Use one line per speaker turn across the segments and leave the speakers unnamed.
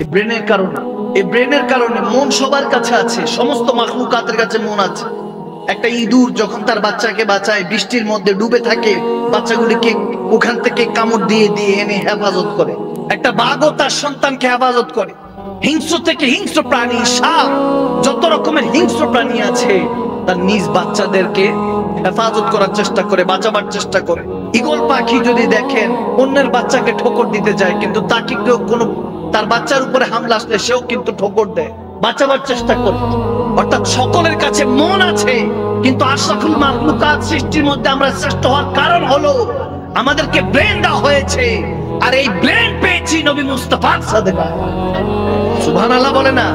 এই ব্রেনের কারণে, এই ব্রেনের কারণে। মন সবার কাছে আছে, সমস্ত মাখলুকাতের কাছে মন আছে। একটা ইঁদুর যখন তার বাচ্চাকে বাঁচায়, বৃষ্টির মধ্যে ডুবে থাকে, বাচ্চাগুলিকে ওখান থেকে কামড় দিয়ে দিয়ে এনে হেফাজত করে। একটা বাঘও তার সন্তানকে হেফাজত করে। হিংস্র থেকে হিংস্র প্রাণী, সাপ, যত রকমের হিংস্র প্রাণী আছে, তার নিজ বাচ্চাদেরকে হেফাজত করার চেষ্টা করে, বাঁচাবার চেষ্টা করে। ঈগল পাখি যদি দেখেন অন্যের বাচ্চাকে ঠোকর দিতে যায়, কিন্তু তাকে কেউ কোনো তার বাচ্চার উপরে হামলা আসলে সেও কিন্তু ঠোকর দেয়, বাঁচাবার চেষ্টা করে। অর্থাৎ সকলের কাছে মন আছে, কিন্তু আশরাফুল মাখলুকাত সৃষ্টির মধ্যে আমরা শ্রেষ্ঠ হওয়ার কারণ হলো আমাদেরকে ব্রেন দেওয়া হয়েছে। আর এই ব্রেন পেয়েছি নবী মুস্তাফার সাদেকা। সুবহানাল্লাহ বলে না?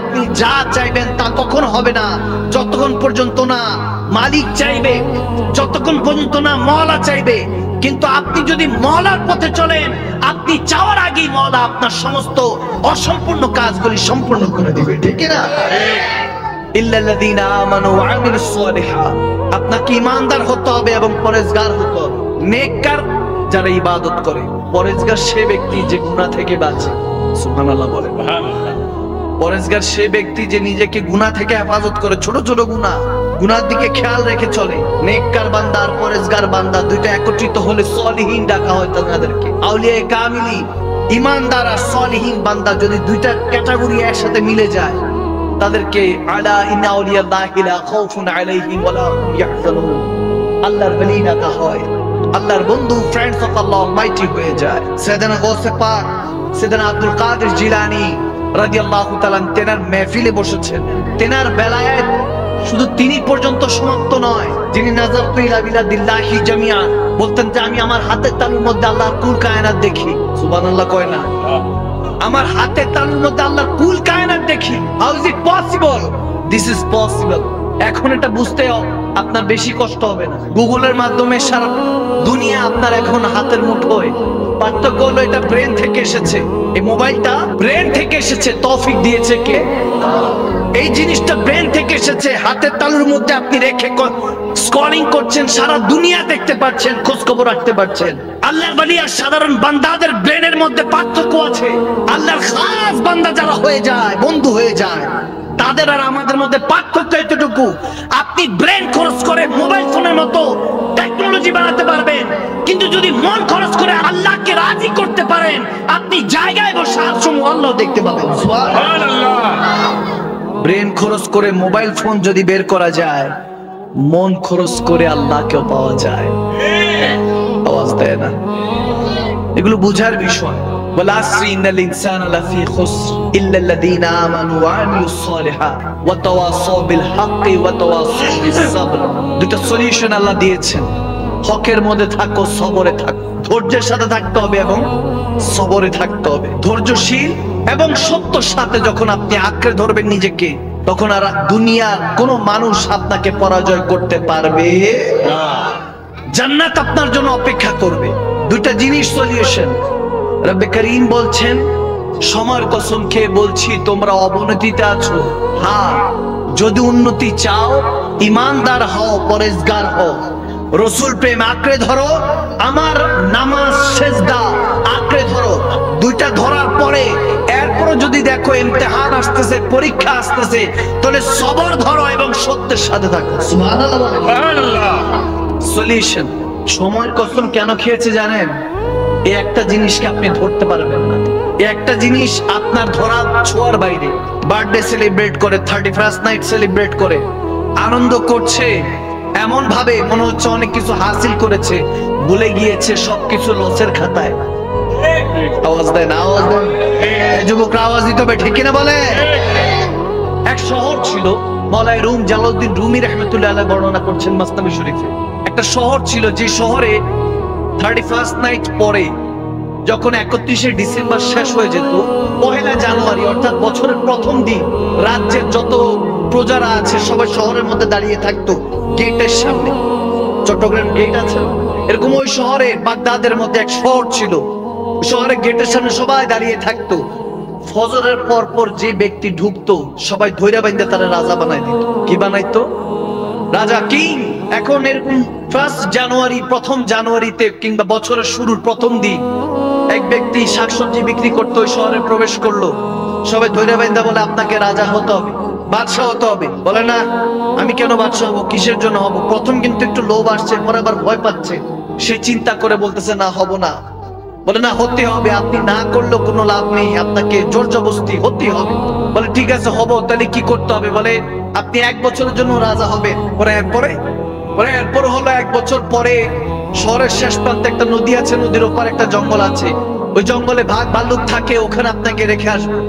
আপনি যা চাইবেন তা কখন হবে না যতক্ষণ পর্যন্ত না মালিক চাইবে, যতক্ষণ পর্যন্ত না মওলা চাইবে। কিন্তু আপনি যদি মওলার পথে চলেন, আপনি চাওয়ার আগেই মওলা আপনার সমস্ত অসম্পূর্ণ কাজগুলি সম্পূর্ণ করে দিবে, ঠিক না? ইল্লাল্লাযীনা আমানু ওয়া আমিলুস সালিহাত। আপনাকে ঈমানদার হতে হবে এবং পরহেজগার হতে হবে। নেককার যারা ইবাদত করে, পরহেজগার সে ব্যক্তি যে গুনাহ থেকে বাঁচে। সুবহানাল্লাহ বলে। পরহেজগার সে ব্যক্তি যে নিজেকে গুনাহ থেকে হেফাজত করে, ছোট ছোট গুনার দিকে খেয়াল রেখে চলে। নেককার বান্দা আর পরহেজগার বান্দা দুইটা একত্রিত হলে সলিহিন ডাকা হয় তাদেরকে। আউলিয়া কামিলি, ঈমানদার আর সলিহিন বান্দা যদি দুইটা ক্যাটাগরি একসাথে মিলে যায়, তাদেরকে আলা ইন্না আউলিয়াল্লাহি লা খাউফুন আলাইহিম ওয়া লা হুম ইয়াহজানুন, আল্লাহর ওলি ডাকা হয়। আল্লাহর বন্ধু, ফ্রেন্ডস অফ আল্লাহ অলমাইটি হয়ে যায়। সাইয়েদনা গৌসে পাক সাইয়েদনা আব্দুল কাদের জিলানী রাদিয়াল্লাহু তাআলা তেনার মাহফিলে বসেছেন। তেনার বেলায়েত শুধু তিনি পর্যন্ত সমাপ্ত নয়, যিনি নাযারতু ইলা বিলাদিল্লাহি জামিআন বলতেন যে আমি আমার হাতের তালুর মধ্যে আল্লাহর কুল কায়নাত দেখি। সুবহানাল্লাহ কয় না? আমার হাতের তালুর মধ্যে আল্লাহর কুল কায়নাত দেখি। How is it possible? This is possible. এখন এটা বুঝতে আপনার বেশি কষ্ট হবে না। গুগলের মাধ্যমে সারা দুনিয়া আপনার এখন হাতের মুঠোয়। পার্থক্য হলো এটা ব্রেন থেকে এসেছে, এই মোবাইলটা ব্রেন থেকে এসেছে। তৌফিক দিয়েছে কে? এই জিনিসটা ব্রেন থেকে এসেছে। হাতের তালুর মধ্যে আপনি রেখে স্ক্রলিং করছেন, সারা দুনিয়া দেখতে পাচ্ছেন, খোঁজ খবর রাখতে পারছেন। আল্লাহর ওলি আর সাধারণ বান্দাদের ব্রেনের মধ্যে পার্থক্য আছে। আল্লাহর খাস বান্দা যারা হয়ে যায়, বন্ধু হয়ে যায়, তাদের আর আমাদের মধ্যে পার্থক্য এতটুকু, আপনি ব্রেন খরচ করে মোবাইল ফোনের মতো টেকনোলজি বানাতে পারবেন, কিন্তু যদি মন খরচ করে আল্লাহকে রাজি করতে পারেন, আপনি জায়গায় বসে আরসমূহ আল্লাহ দেখতে পাবেন। সুবহানাল্লাহ। ব্রেন খরচ করে মোবাইল ফোন যদি বের করা যায়, মন খরচ করে আল্লাহকেও পাওয়া যায়। আওয়াজ দেয় না? এগুলো বুঝার বিষয়। والعصر إن الإنسان لفي خسر إلا الذين آمنوا وعملوا الصالحات وتواصوا بالحق وتواصوا بالصبر। দুটো সলিউশন আল্লাহ দিয়েছেন। হকের মধ্যে থাকো, সবরে থাকো। ধৈর্যের সাথে থাকতে হবে এবং সবরে থাকতে হবে। ধৈর্যশীল এবং সত্যর সাথে যখন আপনি আঁকড়ে ধরবেন নিজেকে, তখন আর দুনিয়ার কোনো মানুষ আপনাকে পরাজয় করতে পারবে না। জান্নাত আপনার জন্য অপেক্ষা করবে। দুইটা জিনিস সলিউশন। রব্বে করিম বলছেন, সময়ের কসম খেয়ে বলছি তোমরা অবনতিতে আছো। হ্যাঁ, যদি উন্নতি চাও, ঈমানদার হও, পরহেজগার হও, রাসূল প্রেম আঁকড়ে ধরো, আমার নামাজ সেজদা আঁকড়ে ধরো। দুইটা ধরার পরে এরপরও যদি দেখো ইমতিহান আসতেছে, পরীক্ষা আসতেছে, তাহলে সবর ধরো এবং সত্যের সাথে থাকো। সুবহানাল্লাহ, সুবহানাল্লাহ। সলিউশন। সময়ের কসম কেন খেয়েছে জানেন? এই একটা জিনিসকে আপনি ধরতে পারবেন না। এই একটা জিনিস আপনার ধরা ছোঁয়ার বাইরে। বার্থডে সেলিব্রেট করে, 31st নাইট সেলিব্রেট করে, আনন্দ করছে এমন ভাবে মনে হচ্ছে অনেক কিছু হাসিল করেছে, ভুলে গিয়েছে সবকিছু লসের খাতায়। আওয়াজ দেয় না? আওয়াজ দেয়। যুবকরা আওয়াজ দিতে হবে, ঠিক কিনা বলে? এক শহর ছিল, মওলাই রুম জালালউদ্দিন রুমি রাহমাতুল্লাহ আলাইহি বর্ণনা করছেন মাসনাবি শরীফে। একটা শহর ছিল, যে শহরে 31st নাইট পরে যখন 31শে ডিসেম্বর শেষ হয়ে যেত, 1 জানুয়ারি অর্থাৎ বছরের প্রথম দিন রাজ্যের যত প্রজারা আছে সবাই শহরের মধ্যে দাঁড়িয়ে থাকতো গেটের সামনে। চট্টগ্রাম গেট আছে এরকম, ওই শহরে বাগদাদের মধ্যে এক শহর ছিল, শহরের গেটের সামনে সবাই দাঁড়িয়ে থাকতো। ফজরের পর পর যে ব্যক্তি ঢুকতো সবাই ধৈর্য বাইন্দা তারা রাজা বানাই দিত। কি বানাইতো? রাজা, কিং। এখন এরকম 1 জানুয়ারি, প্রথম জানুয়ারিতে কিংবা বছরের শুরুর প্রথম দিন এক ব্যক্তি শাকসবজি বিক্রি করতে ওই শহরে প্রবেশ করলো। সবাই ধৈর্য বাইন্দা বলে আপনাকে রাজা হতে হবে, বাদশাহ হতে হবে। বলে না, আমি কেন বাদশাহ হবো, কিসের জন্য হবো? প্রথম কিন্তু একটু লোভ আসছে, পরে আবার ভয় পাচ্ছে। সে চিন্তা করে বলতেছে না, হব না। বলে না, হতে হবে, আপনি না করলেও কোনো লাভ নেই, আপনাকে জোর জবরদস্তি হতে হবে। বলে ঠিক আছে হব, তাহলে কি করতে হবে? বলে আপনি 1 বছরের জন্য রাজা হবেন। এরপরে হলো 1 বছর পরে শহরের শেষ প্রান্তে একটা নদী আছে, নদীর ওপারে একটা জঙ্গল আছে, ওই জঙ্গলে বাঘ ভাল্লুক থাকে, ওখানে আপনাকে রেখে আসবো।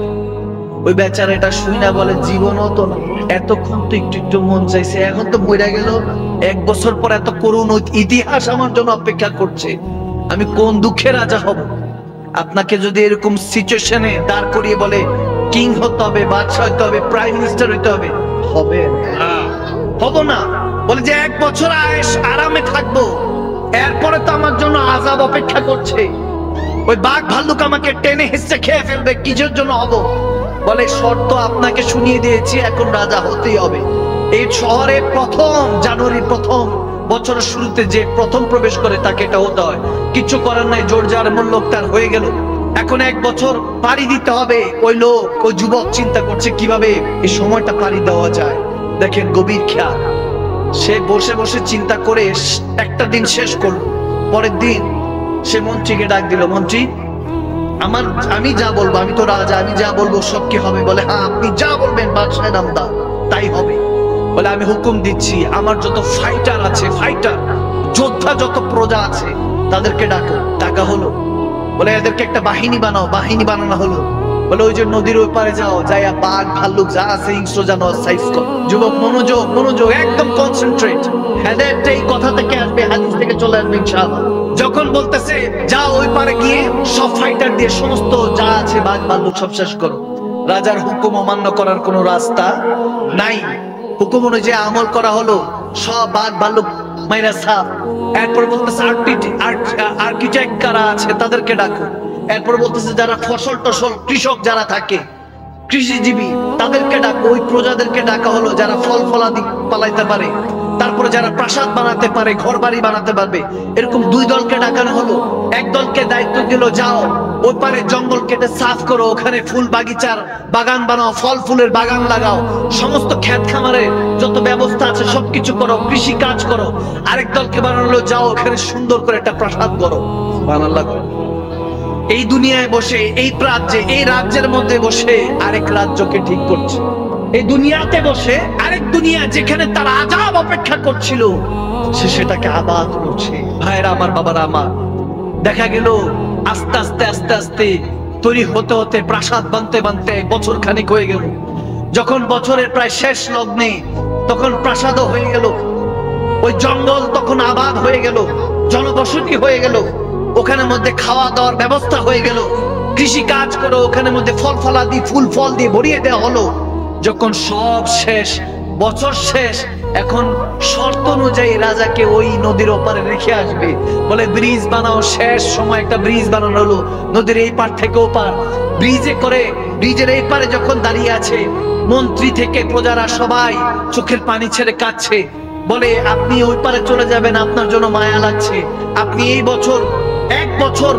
ওই বেচারা এটা শুই না বলে জীবনও তো না, এতক্ষণ তো একটু একটু মন চাইছে, এখন তো মরে গেল। 1 বছর পর এত করুণ ইতিহাস আমার জন্য অপেক্ষা করছে, আমি কোন দুঃখে রাজা হব? আপনাকে যদি এরকম সিচুয়েশনে দাঁড় করিয়ে বলে কিং হতে হবে, বাদশাহ হতে হবে, প্রাইম মিনিস্টার হতে হবে, হবে হব না। বলে যে 1 বছর আয়েশ আরামে থাকবো, এরপরে তো আমার জন্য আযাব অপেক্ষা করছে, ওই বাঘ ভাল্লুক আমাকে টেনে হিঁচড়ে খেয়ে ফেলবে, কিসের জন্য হব? বলে শর্ত আপনাকে শুনিয়ে দিয়েছি, এখন রাজা হতেই হবে। এই শহরে প্রথম জানুয়ারির প্রথম বছরের শুরুতে যে প্রথম প্রবেশ করে তাকে এটা হতে হয়, কিছু করার নাই, জোর যার মূল লোক তার হয়ে গেল। এখন 1 বছর পাড়ি দিতে হবে। ওই লোক, ওই যুবক চিন্তা করছে কিভাবে এই সময়টা পাড়ি দেওয়া যায়। দেখেন গভীর খেয়াল, সে বসে বসে চিন্তা করে একটা দিন শেষ করলো। পরের দিন সে মন্ত্রীকে ডাক দিল, মন্ত্রী আমি যা বলবো, আমি তো রাজা, আমি যা বলবো সব কি হবে? বলে হ্যাঁ, আপনি যা বলবেন বাদশাহ নামদা তাই হবে। বলে আমি হুকুম দিচ্ছি, আমার যত ফাইটার আছে, ফাইটার যোদ্ধা যত প্রজা আছে তাদেরকে ডাকো। ডাকা হলো। বলে এদেরকে একটা বাহিনী বানাও। বাহিনী বানানো হলো। বলে ওই যে নদীর ওই পারে যাও, যাইয়া বাঘ ভাল্লুক যা আছে হিংস্র জানোয়ার সাইজ করো। যুবক মনোযোগ, মনোযোগ, একদম কনসেন্ট্রেট। হেদায়েতটা এই কথা থেকে আসবে, হাদিস থেকে চলে আসবে ইনশাআল্লাহ। যখন বলতেছে যাও ওই পারে গিয়ে সব ফাইটার দিয়ে সমস্ত যা আছে বাঘ ভাল্লুক সব শেষ করো, রাজার হুকুম অমান্য করার কোনো রাস্তা নাই। হুকুম অনুযায়ী আমল করা হলো, সব বাঘ ভাল্লুক মাইরা সাফ। এরপর বলতেছে আর্কিটেক্ট কারা আছে তাদেরকে ডাকো। এরপর বলতেছে যারা ফসল টসল কৃষক যারা থাকে, কৃষিজীবী তাদেরকে ডাকো। ওই প্রজাদেরকে ডাকা হলো যারা ফল ফলাদি পালাইতে পারে, তারপরে যারা প্রাসাদ বানাতে পারে, ঘর বাড়ি বানাতে পারবে। এরকম 2 দলকে ডাকানো হলো। এক দলকে দায়িত্ব দিল যাও ওই পারে জঙ্গল কেটে সাফ করো, ওখানে ফুল বাগিচার বাগান বানাও, ফল ফুলের বাগান লাগাও, সমস্ত ক্ষেত খামারে যত ব্যবস্থা আছে সবকিছু করো, কৃষি কাজ করো। আরেক দলকে বানানো যাও ওখানে সুন্দর করে একটা প্রাসাদ করো। সুবহানাল্লাহ। এই দুনিয়ায় বসে, এই রাজ্যে, এই রাজ্যের মধ্যে বসে আরেক রাজ্যকে ঠিক করছে। এই দুনিয়াতে বসে আরেক দুনিয়া যেখানে তার আযাব অপেক্ষা করছিল সে সেটাকে আবাদ করছে। ভাইরা আমার, বাবারা আমার, দেখা গেল আস্তে আস্তে আস্তে আস্তে তৈরি হতে হতে, প্রাসাদ বানতে বানতে বছর খানিক হয়ে গেল। যখন বছরের প্রায় শেষ লগ্নে তখন প্রাসাদও হয়ে গেল, ওই জঙ্গল তখন আবাদ হয়ে গেল, জনবসতি হয়ে গেল, ওখানে মধ্যে খাওয়া দাওয়ার ব্যবস্থা হয়ে গেল, কৃষি কাজ করো, ওখানে মধ্যে ফল ফলাদি ফুল ফল দিয়ে ভরিয়ে দেওয়া হলো। যখন সব শেষ, বছর শেষ, এখন শর্ত অনুযায়ী রাজাকে ওই নদীর ওপারে রেখে আসবে। বলে ব্রিজ বানাও। শেষ সময় একটা ব্রিজ বানানো হলো, নদীর এই পার থেকে ওপার। ব্রিজে করে, ব্রিজের এই পারে যখন দাঁড়িয়ে আছে, মন্ত্রী থেকে প্রজারা সবাই চোখের পানি ছেড়ে কাঁদছে। বলে আপনি ওই পারে চলে যাবেন, আপনার জন্য মায়া লাগছে। আপনি এই বছর 1 বছর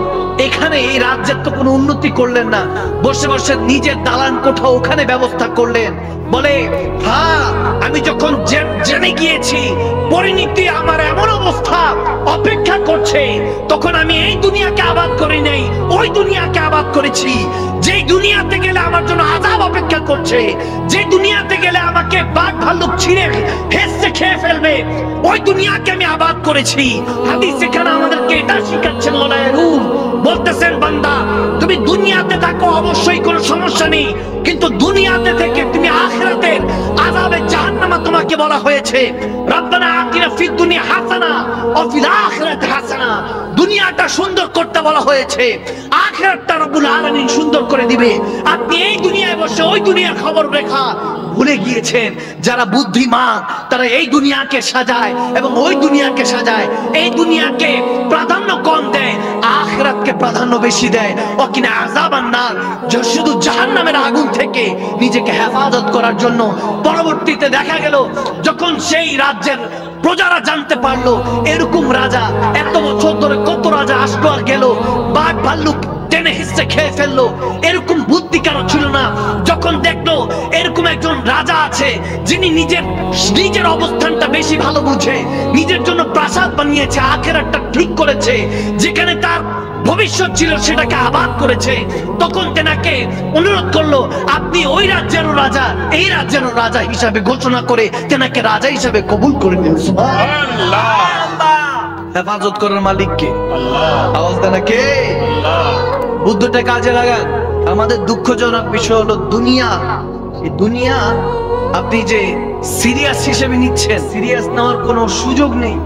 এখানে এই রাজ্যের তো কোনো উন্নতি করলেন না, বসে বসে নিজের দালান কোঠা ওখানে ব্যবস্থা করলেন। বলে হ্যাঁ, আমি যখন জেনে গিয়েছি পরিণতি আমার এমন অবস্থা অপেক্ষা করছে, তখন আমি এই দুনিয়াকে আবাদ করি নাই, ওই দুনিয়াকে আবাদ করেছি। যে দুনিয়াতে গেলে আমার জন্য আযাব অপেক্ষা করছে, যে দুনিয়াতে গেলে আমাকে বাঘ ভাল্লুক ছিঁড়ে হেসে খেয়ে ফেলবে, ওই দুনিয়াকে আমি আবাদ করেছি। হাদিস এখানে আমাদেরকে এটা শিখাচ্ছেন মাওলানা রুম, বলতেছেন বান্দা তুমি দুনিয়াতে থাকো অবশ্যই কোনো সমস্যা নেই, কিন্তু দুনিয়াতে থেকে তুমি আখিরাতের আযাবে জাহান্নামে তোমাকে বলা হয়েছে। রব্বানা আতিনা ফিদ দুনিয়া হাসানা ওয়া ফিল আখিরাতি হাসানা। দুনিয়াটা সুন্দর করতে বলা হয়েছে, আখিরাতটা রব্বুল আলামিন সুন্দর করে দিবে। আপনি এই দুনিয়ায় বসে ওই দুনিয়ার খবর রেখা ভুলে গিয়েছেন। যারা বুদ্ধিমান তারা এই দুনিয়াকে সাজায় এবং ওই দুনিয়াকে সাজায়, এই দুনিয়াকে প্রাধান্য কম দেয়, আখিরাতকে প্রাধান্য বেশি দেয়। ওকিনা আযাবান নার, যে শুধু জাহান্নামের আগুন থেকে নিজেকে হেফাজত করার জন্য। পরবর্তীতে দেখা গেল যখন সেই রাজ্যের প্রজারা জানতে পারলো এরকম রাজা, এত বছর ধরে কত রাজা আসলো আর গেল, বাঘ ভাল্লুক টেনে হিসে খেয়ে ফেললো। এরকম বুদ্ধি কারো ছিল না। যখন দেখলো এরকম একজন রাজা আছে যিনি নিজের অবস্থানটা বেশি ভালো বুঝে, নিজের জন্য প্রাসাদ বানিয়েছে, আখেরাতটা ঠিক করেছে, যেখানে তার ভবিষ্যৎ ছিল সেটাকে আবাদ করেছে, তখন তেনাকে অনুরোধ করলো আপনি ওই রাজ্যের রাজা এই রাজ্যের রাজা হিসাবে ঘোষণা করে তেনাকে রাজা হিসাবে কবুল করে নিল। সুবহানাল্লাহ। হেফাজত করার মালিক কে? আওয়াজ দেন কে? বুদ্ধিটা কাজে লাগান। আমাদের দুঃখজনক বিষয় হলো দুনিয়া। এই দুনিয়া আপনি যে সিরিয়াস হিসেবে নিচ্ছেন, সিরিয়াস নেওয়ার কোনো সুযোগ নেই।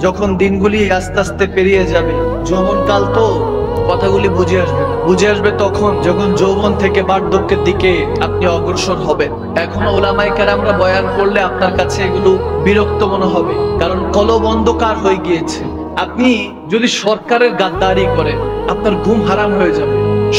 যখন দিনগুলি আস্তে আস্তে পেরিয়ে যাবে, যৌবনকাল তো কথাগুলি বুঝে আসবে তখন যখন যৌবন থেকে বার্ধক্যের দিকে আপনি অগ্রসর হবেন। এখন ওলামায়ে কেরামরা বয়ান করলে আপনার কাছে এগুলো বিরক্ত মনে হবে, কারণ কলব অন্ধকার হয়ে গিয়েছে। আপনি যদি সরকারের গাদ্দারি করেন আপনার ঘুম হারাম হয়ে যাবে।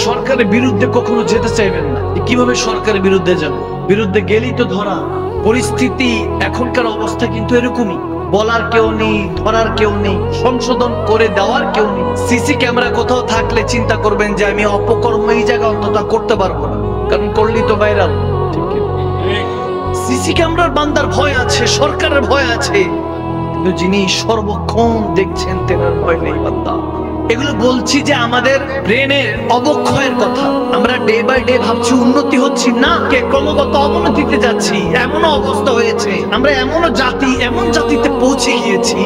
সরকারের বিরুদ্ধে কখনো যেতে চাইবেন না। কিভাবে সরকারের বিরুদ্ধে যাব? বিরুদ্ধে গেলেই তো ধরা। পরিস্থিতি এখনকার অবস্থা কিন্তু এরকমই। বলার কেউ নেই, ধরার কেউ নেই, সংশোধন করে দেওয়ার কেউ নেই। সিসি ক্যামেরা কোথাও থাকলে চিন্তা করবেন যে আমি অপকর্ম এই জায়গায় অন্তত করতে পারবো না, কারণ করলেই তো ভাইরাল। সিসি ক্যামেরার বান্দার ভয় আছে, সরকারের ভয় আছে, কিন্তু যিনি সর্বক্ষণ দেখছেন তেনার ভয় নেই বান্দা। এগুলো বলছি যে আমাদের ব্রেনের অবক্ষয়ের কথা। আমরা ডে বাই ডে ভাবছি উন্নতি হচ্ছি, না, কে ক্রমাগত অবনতিতে যাচ্ছি। এমন অবস্থা হয়েছে, আমরা এমন জাতিতে পৌঁছে গিয়েছি,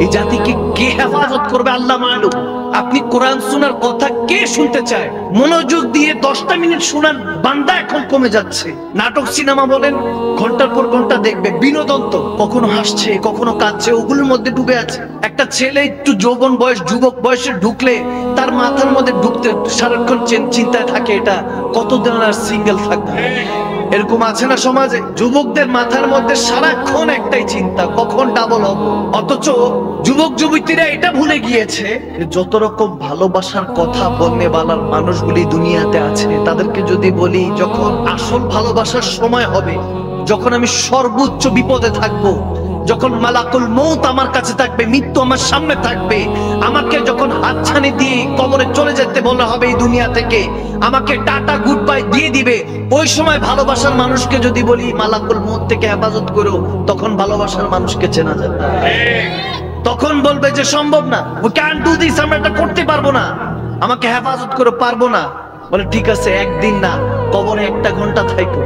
এই জাতিকে কে হেফাজত করবে আল্লাহ মালুম। আপনি কোরআন শোনার কথা কে শুনতে চায়? মনোযোগ দিয়ে 10টা মিনিট শোনার বান্দা এখন কমে যাচ্ছে। নাটক সিনেমা বলেন, ঘন্টার পর ঘন্টা দেখবে, বিনোদন তো কখনো হাসছে কখনো কাঁদছে, ওগুলোর মধ্যে ডুবে আছে। একটা ছেলে একটু যৌবন বয়স, যুবক বয়সে ঢুকলে তার মাথার মধ্যে ঢুকতে সারাক্ষণ চিন্তায় থাকে এটা কতদিন আর সিঙ্গেল থাকবে। এরকম আছে না সমাজে? যুবকদের মাথার মধ্যে সারাক্ষণ একটাই চিন্তা, কখন ডাবল হবো। অথচ যুবক যুবতীরা এটা ভুলে গিয়েছে যত রকম ভালোবাসার কথা বলনে বালার মানুষগুলি দুনিয়াতে আছে, তাদেরকে যদি বলি যখন আসল ভালোবাসার সময় হবে, যখন আমি সর্বোচ্চ বিপদে থাকবো, যখন মালাকুল মউত আমার কাছে থাকবে, মৃত্যু আমার সামনে থাকবে, আমাকে যখন হাতছানি দিয়ে কবরে চলে যেতে বলা হবে এই দুনিয়া থেকে, আমাকে টাটা গুড বাই দিয়ে দিবে, ওই সময় ভালোবাসার মানুষকে যদি বলি মালাকুল মউত থেকে হেফাজত করো, তখন ভালোবাসার মানুষকে চেনা যাবে। তখন বলবে যে সম্ভব না, we can't do this, আমরা এটা করতে পারবো না, আমাকে হেফাজত করে পারবো না। বলে ঠিক আছে, একদিন না, কবরে 1 ঘন্টা থাইকো,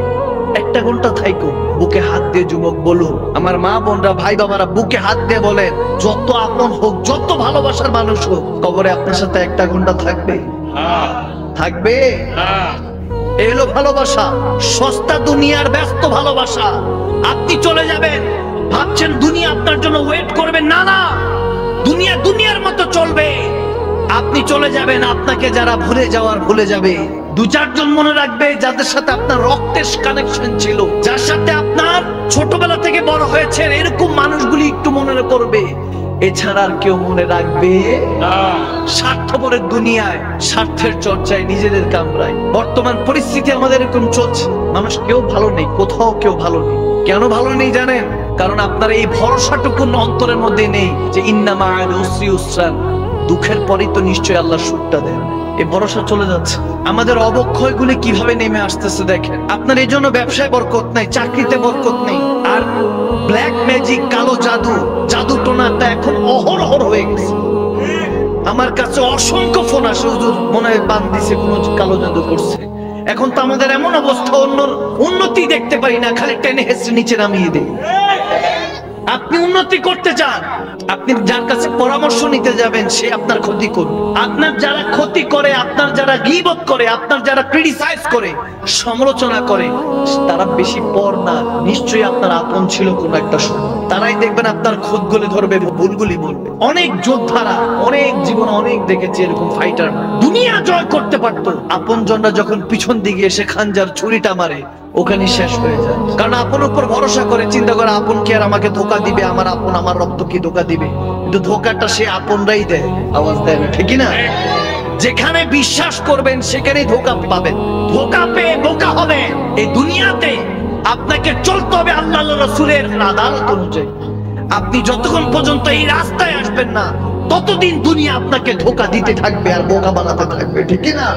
1 ঘন্টা থাইকো, বুকে হাত দিয়ে যুবক বলুন, আমার মা বোনরা ভাই বাবারা বুকে হাত দিয়ে বলেন, যত আপন হোক, যত ভালোবাসার মানুষ হোক, কবরে আপনার সাথে 1 ঘন্টা থাকবে? থাকবে? এলো ভালোবাসা, সস্তা দুনিয়ার ব্যস্ত ভালোবাসা। আপনি চলে যাবেন, ভাবছেন দুনিয়া আপনার জন্য ওয়েট করবে, না না, দুনিয়া দুনিয়ার মতো চলবে। আপনি চলে যাবেন, আপনাকে যারা ভুলে যাওয়ার ভুলে যাবে। 2-4 জন মনে রাখবে যাদের সাথে আপনার রক্তের কানেকশন ছিল, যার সাথে আপনার ছোটবেলা থেকে বড় হয়েছেন, এরকম মানুষগুলি একটু মনে করবে। এছাড়া আর কেউ মনে রাখবে না। স্বার্থপরের দুনিয়ায়, স্বার্থের চর্চায়, নিজেদের কামড়ায় বর্তমান পরিস্থিতি আমাদের এরকম চলছে। মানুষ কেউ ভালো নেই, কোথাও কেউ ভালো নেই। কেন ভালো নেই জানেন? কারণ আপনার এই ভরসাটুকু অন্তরের মধ্যে নেই যে ইন্না মা'আল উসরি ইউসরান, দুঃখের পরেই তো নিশ্চয়ই আল্লাহ সুখটা দেন। এই ভরসা চলে যাচ্ছে। আমাদের অবক্ষয়গুলি কিভাবে নেমে আসতেছে দেখেন। আপনার এই জন্য ব্যবসায় বরকত নাই, চাকরিতে বরকত নেই, আর ব্ল্যাক ম্যাজিক, কালো জাদু টোনাটা এখন অহরহর হয়ে গেছে। আমার কাছে অসংখ্য ফোন আসে, হুজুর মনে হয় বান দিছে, কোনো কালো জাদু করছে। এখন তো আমাদের এমন অবস্থা, উন্নতি দেখতে পারি না, খালি টেনে হেসে নিচে নামিয়ে দেয়। আপনি উন্নতি করতে চান, আপনি যার কাছে পরামর্শ নিতে যাবেন সে আপনার ক্ষতি করবে। আপনার যারা ক্ষতি করে, আপনার যারা গীবত করে, আপনার যারা ক্রিটিসাইজ করে, সমালোচনা করে, তারা বেশি পর না, নিশ্চয়ই আপনার আপন ছিল কোন একটা সময়। তারাই দেখবেন আপনার খুঁতগুলি ধরবে, ভুলগুলি বলবে। অনেক যোদ্ধারা, অনেক জীবন অনেক দেখেছি এরকম ফাইটার, দুনিয়া জয় করতে পারতো, আপন জনরা যখন পিছন দিকে এসে খানজার ছুরিটা মারে, ওখানে শেষ হয়ে যায়। কারণ আপন উপর ভরসা করে, চিন্তা করে আপন কি আর আমাকে ধোকা দিবে? আমার আপন, আমার রক্ত কি ধোকা দিবে? কিন্তু ধোকাটা সে আপনরাই দেয়। আওয়াজ দেয় না, ঠিক না? যেখানে বিশ্বাস করবেন সেখানেই ধোকা পাবেন। ধোকা পেয়ে বোকা হবেন। এই দুনিয়াতে আপনাকে চলতে হবে আল্লাহ রাসূলের আদালত অনুযায়ী। আপনি যতক্ষণ পর্যন্ত এই রাস্তায় আসবেন না, ততদিন দুনিয়া আপনাকে ধোঁকা দিতে থাকবে আর বোকা বানাতে থাকবে, ঠিক না?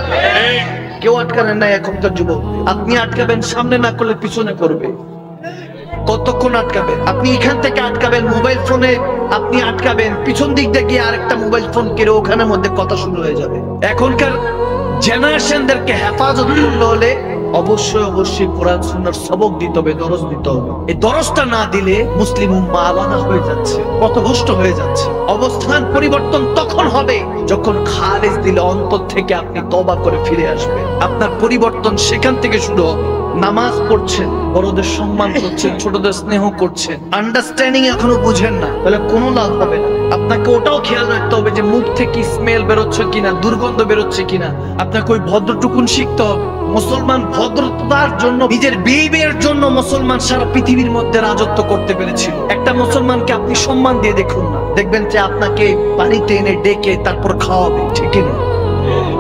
কেউ আটকাবেন না এখনকার যুবক। আপনি আটকাবেন, সামনে না করলে পিছনে করবে। কতক্ষণ আটকাবেন? আপনি এখান থেকে আটকাবেন মোবাইল ফোনে, আপনি আটকাবেন পিছন দিক দিয়ে গিয়ে আরেকটা মোবাইল ফোন কিনে ওখানের মধ্যে কথা শুরু হয়ে যাবে। এখনকার জেনারেশনদেরকে হেফাজত করতে হলে অবশ্যই কোরআন সুন্নাহর সবক দিতে হবে, দরস দিতে হবে। এই দরসটা না দিলে মুসলিম উম্মাহ আলাদা হয়ে যাচ্ছে, পথভ্রষ্ট হয়ে যাচ্ছে। অবস্থান পরিবর্তন তখন হবে যখন খালেস দিলে অন্তর থেকে আপনি তওবা করে ফিরে আসবেন। আপনার পরিবর্তন সেখান থেকে শুরু হবে। নামাজ পড়ছেন, বড়দের সম্মান করছেন, ছোটদের স্নেহ করছেন, আন্ডারস্ট্যান্ডিং এখনো বুঝেন না, তাহলে কোনো লাভ হবে না। আপনাকে ওটাও খেয়াল রাখতে হবে যে মুখ থেকে স্মেল বেরোচ্ছে কিনা, দুর্গন্ধ বেরোচ্ছে কিনা। আপনাকে ওই ভদ্রটুকুন শিখতে হবে। মুসলমান ভদ্রতার জন্য, নিজের বিহেভিয়ার জন্য মুসলমান সারা পৃথিবীর মধ্যে রাজত্ব করতে পেরেছিল। একটা মুসলমানকে আপনি সম্মান দিয়ে দেখুন না, দেখবেন যে আপনাকে বাড়িতে এনে ডেকে তারপর খাওয়াবে, ঠিক না?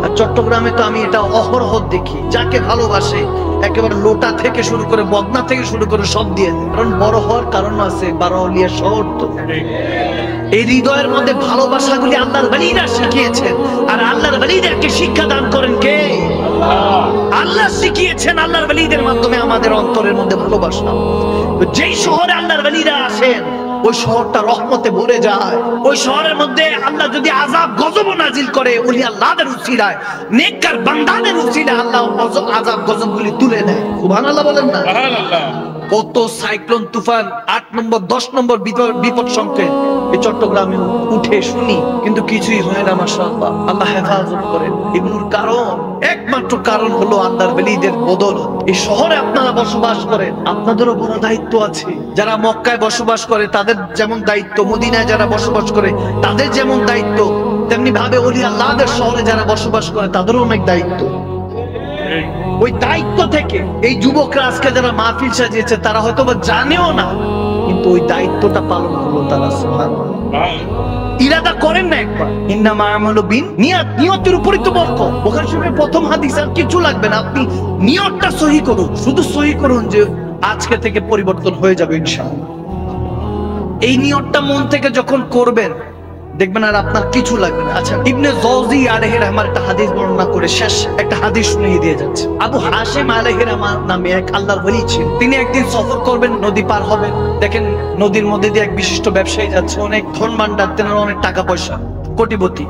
আর চট্টগ্রামে তো আমি এটা অহরহ দেখি, যাকে ভালোবাসে একেবারে লোটা থেকে শুরু করে বদনা থেকে শুরু করে সব দিয়ে দেয়। কারণ বড় হওয়ার কারণ আছে, বারোয়ালিয়া শহর তো। এই হৃদয়ের মধ্যে ভালোবাসাগুলি আল্লাহর ওয়ালিরা শিখিয়েছেন। আর আল্লাহর ওয়ালিদেরকে শিক্ষা দান করেন কে? আল্লাহ শিখিয়েছেন আল্লাহর ওয়ালিদের মাধ্যমে আমাদের অন্তরের মধ্যে ভালোবাসা। যেই শহরে আল্লাহর ওয়ালিরা আসেন ওই শহরটা রহমতে ভরে যায়। ওই শহরের মধ্যে আল্লাহ যদি আযাব গজব নাজিল করে, ওলি আল্লাহদের উসিলায়, নেককার বান্দাদের উসিলায় আল্লাহ আযাব গজবগুলি তুলে নেয়। সুবহানাল্লাহ বলেন না? সুবহানাল্লাহ। কত সাইক্লোন, তুফান, 8 নম্বর 10 নম্বর বিপদ সংকেত এই চট্টগ্রামে উঠে শুনি, কিন্তু কিছুই হয় না। মাশাআল্লাহ, আল্লাহ হেফাজত করেন। এগুলোর কারণ, একমাত্র কারণ হলো আল্লাহর ওয়ালিদের বদৌলত। এই শহরে আপনারা বসবাস করেন, আপনাদেরও বড় দায়িত্ব আছে। যারা মক্কায় বসবাস করে তাদের যেমন দায়িত্ব, মদিনায় যারা বসবাস করে তাদের যেমন দায়িত্ব, তেমনি ভাবে ওলি আল্লাহদের শহরে যারা বসবাস করে তাদেরও অনেক দায়িত্ব। ওই দায়িত্ব থেকে এই যুবকরা আজকে যারা মাহফিল সাজিয়েছে তারা হয়তো বা জানেও না, কিন্তু ওই দায়িত্বটা পালন করলো তারা। সুবহানাল্লাহ। ইরাদা করেন না একবার, ইন্নামা আমালু বিন্নিয়াত, নিয়তের উপরই তো বরকত। বুখারী শরীফের প্রথম হাদিস, আর কিছু লাগবে না, আপনি নিয়তটা সহি করুন, শুধু সহি করুন যে আজকে থেকে পরিবর্তন হয়ে যাবে ইনশাআল্লাহ। এই নিয়তটা মন থেকে যখন করবেন দেখবেন আর আপনার কিছু লাগবে না। আচ্ছা, ইবনে জাওজি আলাইহির রহমান একটা হাদিস বর্ণনা করে শেষ একটা হাদিস শুনিয়ে দিয়ে যাচ্ছে। আবু হাশিম আলাইহির রহমান নামে এক আল্লাহর ওলি ছিলেন। তিনি একদিন সফর করবেন, নদী পার হবেন। দেখেন নদীর মধ্যে দিয়ে এক বিশিষ্ট ব্যবসায়ী যাচ্ছে, অনেক ধন ভান্ডার, তেনার অনেক টাকা পয়সা, কোটিপতি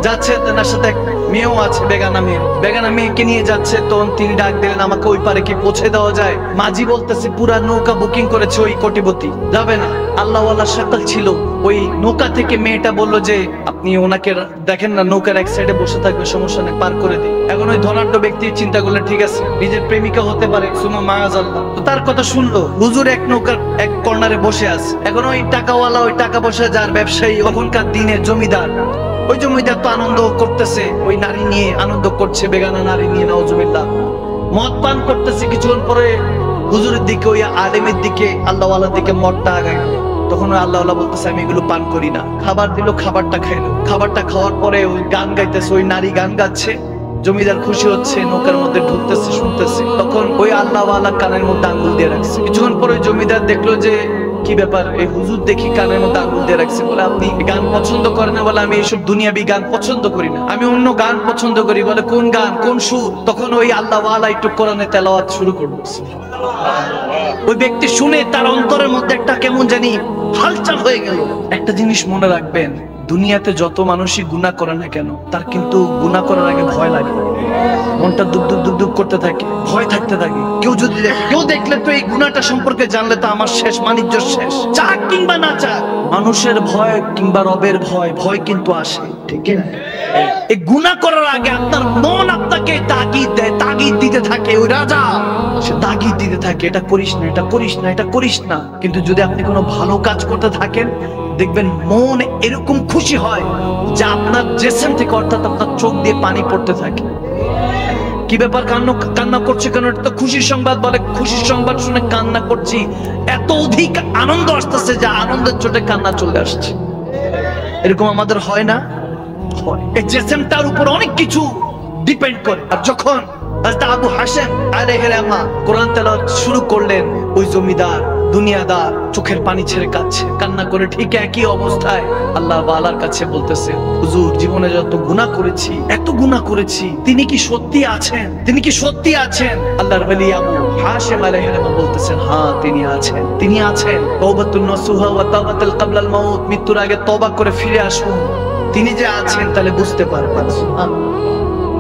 যাচ্ছে। তেনার সাথে এক মেয়েও আছে, বেগানা মেয়েকে নিয়ে যাচ্ছে। তখন তিনি ডাক দিলেন, আমাকে ওই পারে কি পৌঁছে দেওয়া যায়? মাঝি বলতেছে, পুরা নৌকা বুকিং করেছে ওই কোটিপতি, যাবে না। আল্লাহওয়ালা শাকল ছিল। ওই নৌকা থেকে মেয়েটা বলল যে আপনি ওনাকে দেখেন না, নৌকার এক সাইডে বসে থাকবে, সমস্যা নেই, পার করে দিই। এখন ওই ধনাঢ্য ব্যক্তি চিন্তা করলেন, ঠিক আছে, নিজের প্রেমিকা হতে পারে, সুমা মায়াজাল্লাহ। তো তার কথা শুনলো। হুজুর এক নৌকার এক কর্নারে বসে আছে। এখন ওই টাকাওয়ালা, ওই টাকা পয়সা যার ব্যবসায়ী, ওখানকার দিনের জমিদার, ওই জমিদার তো আনন্দ করতেছে, ওই নারী নিয়ে আনন্দ করছে, বেগানা নারী নিয়ে, নাউজুবিল্লাহ, মদ পান করতেছে। কিছুক্ষণ পরে হুজুরের দিকে, ওই আলেমের দিকে, আল্লাহওয়ালার দিকে মদটা আগায়। তখন ওই আল্লাহওয়ালা বলতেছে, আমি এগুলো পান করি না। খাবার দিল, খাবারটা খাইলো। খাবারটা খাওয়ার পরে ওই গান গাইতেছে, ওই নারী গান গাচ্ছে। জমিদার খুশি হচ্ছে, নৌকার মধ্যে ঢুকতেছে, শুনতেছে। তখন ওই আল্লাহওয়ালা কানের মধ্যে আঙ্গুল দিয়ে রাখছে। কিছুক্ষণ পরে জমিদার দেখলো যে কি ব্যাপার, এই হুজুর দেখি কানের মধ্যে আঙ্গুল দিয়ে রাখছে। বলে, আপনি গান পছন্দ করেন না? বলে, আমি এইসব দুনিয়াবি গান পছন্দ করি না, আমি অন্য গান পছন্দ করি। বলে, কোন গান, কোন সুর? তখন ওই আল্লাহওয়ালা একটু কোরআনে তেলাওয়াত শুরু করলো। ওই ব্যক্তি শুনে তার অন্তরের মধ্যে একটা কেমন জানি হালচাল হয়ে গেল। একটা জিনিস মনে রাখবেন, দুনিয়াতে যত মানুষই গুনাহ করে না কেন, তার কিন্তু গুনাহ করার আগে ভয় লাগে। মনটা দুক দুক দুক দুক করতে থাকে, ভয় থাকতে থাকে। কেউ যদি দেখে, কেউ দেখলে তো এই গুনাহটা সম্পর্কে জানলে তো আমার শেষ, বাণিজ্য শেষ। চাক কিংবা না চাক, মানুষের ভয় কিংবা রবের ভয়, ভয় কিন্তু আসে, ঠিক না? এই গুনাহ করার আগে আপনার মন আপনাকে তাগিদ দেয়, তাগিদ দিতে থাকে। ওই রাজা সে তাগিদ দিতে থাকে, এটা করিস না, এটা করিস না, এটা করিস না। কিন্তু যদি আপনি কোনো ভালো কাজ করতে থাকেন, দেখবেন মন এরকম খুশি হয় যে আপনার জিসম থেকে, অর্থাৎ আপনার চোখ দিয়ে পানি পড়তে থাকে। কি ব্যাপার, কান্না করছে কেন? এটা তো খুশির সংবাদ। বলে, খুশির সংবাদ শুনে কান্না করছি, এত অধিক আনন্দ আসতেছে যে আনন্দের চোটে কান্না চলে আসছে। এরকম আমাদের হয় না? হয়। এই জিসমটার উপর অনেক কিছু ডিপেন্ড করে। আর যখন হযরত আবু হাসেম আলাইহির রহমা কোরআন তেলাওয়াত শুরু করলেন, ওই জমিদার দুনিয়াদার চোখের পানি ছেড়ে কাঁদছে, কান্না করে ঠিক একই অবস্থায় আল্লাহ ওয়ালার কাছে বলতেছে, হুজুর জীবনে যত গুনাহ করেছি, এত গুনাহ করেছি, তিনি কি সত্যি আছেন? তিনি কি সত্যি আছেন? আল্লাহর ওলি আবু হাসেম আলাইহির রহমা বলতেছেন, হ্যাঁ তিনি আছেন, তিনি আছেন। তাওবাতুন নাসুহা ওয়া তাওবাতুল ক্বাবলাল মাউত, মৃত্যুর আগে তওবা করে ফিরে আসুন, তিনি যে আছেন তাহলে বুঝতে পারবেন।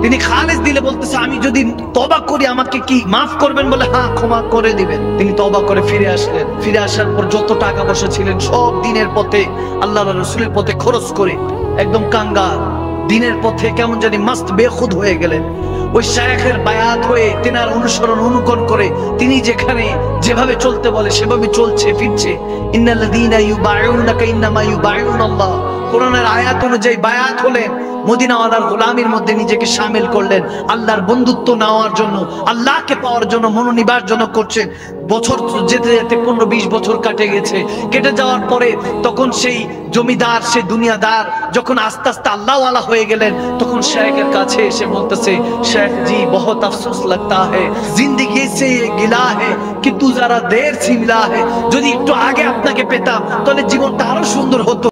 তিনি খালেস দিলে বলতেছে, আমি যদি তওবা করি আমাকে কি মাফ করবেন? বলে হ্যাঁ ক্ষমা করে দিবেন। তিনি তওবা করে ফিরে আসলেন। ফিরে আসার পর যত টাকা পয়সা ছিলেন সব দিনের পথে, আল্লাহর রাসূলের পথে খরচ করে একদম কাঙ্গাল, দিনের পথে কেমন জানি মাস্ত বেখুদ হয়ে গেলেন। ওই শায়েখের বায়াত হয়ে তেনার অনুসরণ অনুকরণ করে তিনি যেখানে যেভাবে চলতে বলে সেভাবে চলছে ফিরছে। ইন্নাল্লাযীনা ইউবাইউনাকা ইন্নামা ইউবাইউনাল্লাহ, কোরআনের আয়াত অনুযায়ী বায়াত হলেন, মদিনাওয়ালার গোলামির মধ্যে নিজেকে শামিল করলেন, আল্লাহর বন্ধুত্ব নেওয়ার জন্য, আল্লাহকে পাওয়ার জন্য মনোনিবেশ জন্য করছেন। বছর যেতে যেতে 15-20 বছর কেটে গেছে। কেটে যাওয়ার পরে তখন সেই জমিদার, সেই দুনিয়াদার যখন আস্তে আস্তে আল্লাহওয়ালা হয়ে গেলেন, তখন শেখের কাছে এসে বলতেছে, শেখ জি বহুত আফসোস लगता है जिंदगी से ये गिला है कि तू जरा देर से मिला है। যদি একটু আগে আপনাকে পেতাম তাহলে জীবনটা আরো সুন্দর হতো।